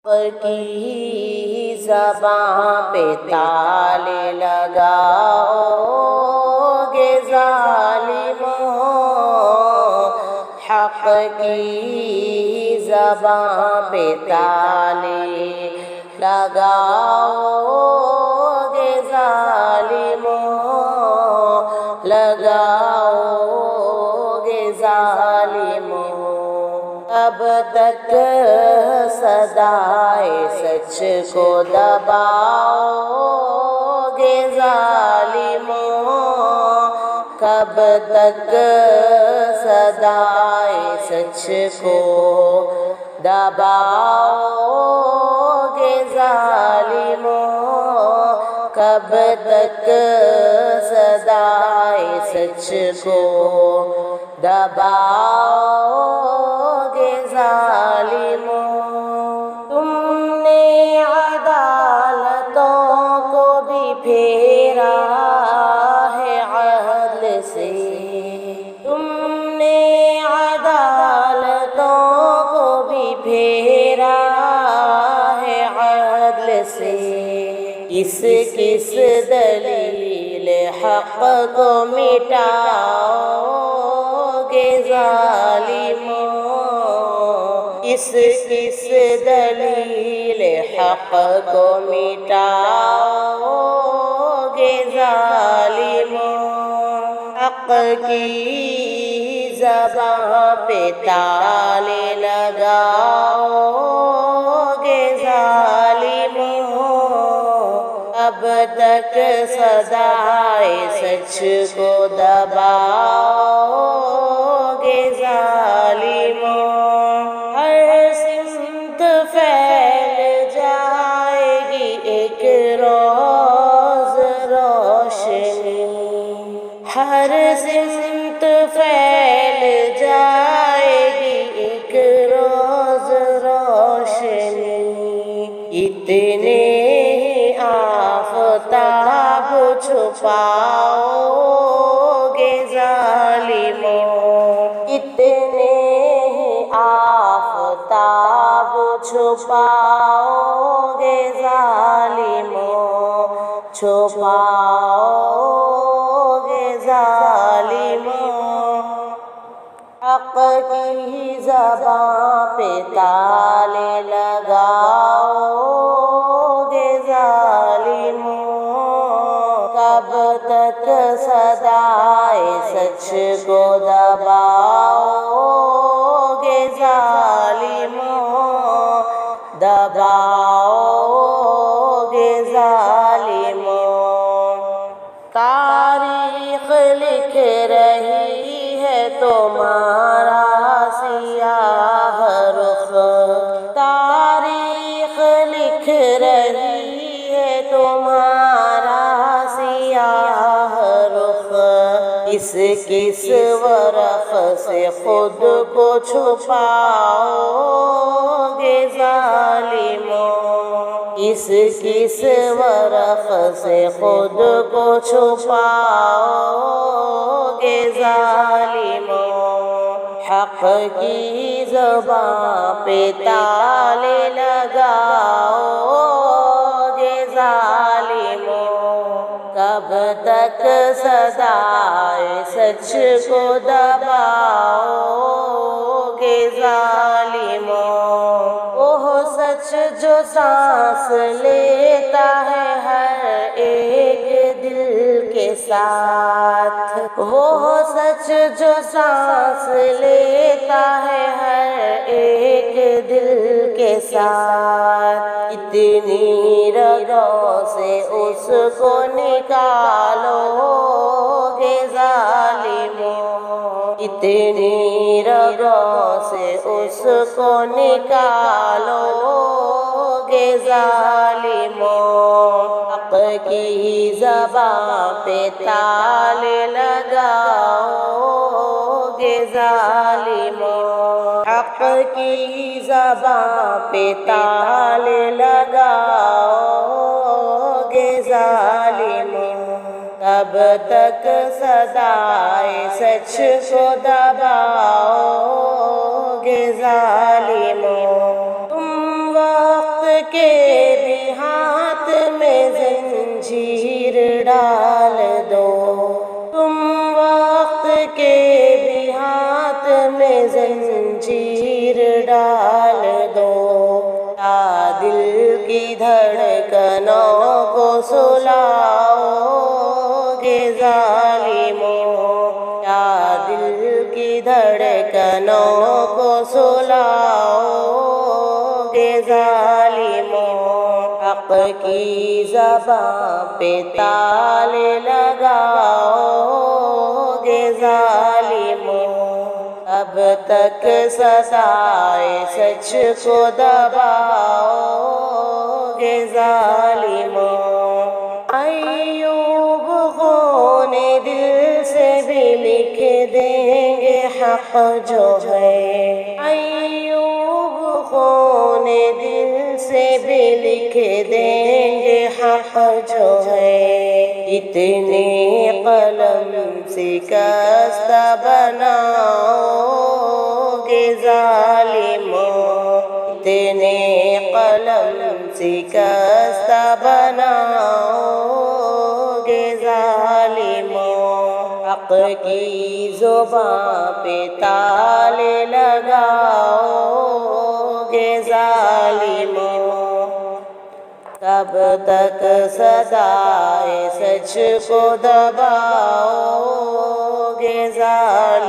کی زباں پہ تالے لگاؤ گے ظالموں، حق کی زباں پہ تالے لگاؤ گے ظالموں، لگاؤ گے ظالموں۔ اب تک صدائے سچ کو دباؤ گے ظالموں، کب تک صدائے سچ کو دباؤ گے ظالموں، کب تک صدائے سچ کو دباؤ گے ظالموں۔ تم نے عدالتوں کو بھی پھیرا ہے عدل سے، تم نے عدالتوں کو بھی پھیرا ہے عدل سے، کس کس دلیل حق کو مٹاؤ گے ظالموں، کس کس دلیل حق کو مٹاؤ گے ظالموں۔ حق کی زباں پہ تالے لگاؤ گے ظالموں، اب تک صدائے سچ کو دباؤ گے ظالموں۔ ہر سمت پھیل جائے گی ایک روز روشنی، ہر سمت پھیل جائے گی ایک روز روشنی، اتنے آفتاب چھپاؤ گے ظالموں، اتنے آفتاب چھپاؤ گے ظالموں، چھپاؤ گے ظالموں۔ حق کی زباں پہ تالے لگاؤ گے ظالموں، کب تک صدائے سچ کو دباؤ گے ظالموں، دباؤ گے ظالموں۔ تاریخ لکھ رہی ہے تمہارا سیاہ رخ، تاریخ لکھ رہی ہے تمہارا سیاہ رخ، کس کس ورق سے خود کو چھپاؤ گے ظالموں، کس کس ورق سے خود کو چھپاؤ گے ظالموں۔ حق کی زباں پہ تالے لگاؤ گے ظالموں، کب تک صدائے سچ کو دباؤ گے ظالموں۔ وہ سچ جو سانس لیتا ہے ہر ایک دل کے ساتھ، وہ سچ جو سانس لیتا ہے ہر ایک دل کے ساتھ، اتنی رگوں سے اس کو نکالو گے ظالموں، اتنی رگوں سے اس کو نکالو گے ظالموں۔ حق کی زباں پہ تالے لگاؤ گے ظالموں، حق کی زباں پہ تالے لگاؤ گے ظالموں، کب تک صدائے سچ کو دباؤ گے ظالموں۔ تم وقت کے بھی ہاتھ میں زنجیر ڈال دو، تم وقت کے بھی ہاتھ میں زنجیر ڈال دو، یا دل کی دھڑکنوں کو سلاؤ گے ظالموں، یا دل کی دھڑکنوں کو سلاؤ گے ظالموں، حق کی زبان پہ تالے لگاؤ گے ظالموں، اب تک سزائے سچ کو دباؤ گے ظالموں۔ ایوب خون دل سے بھی لکھ دیں گے حق جو ہے، ایوب خون دل سے بھی لکھ دیں گے حق جو ہے، اتنے قلم شکست بناؤ گے ظالموں، اتنے قلم شکست بناؤ گے ظالموں، حق کی زبان پہ تالے لگاؤ گے ظالموں، کب تک صدائے سچ کو دباؤ گے ظالموں۔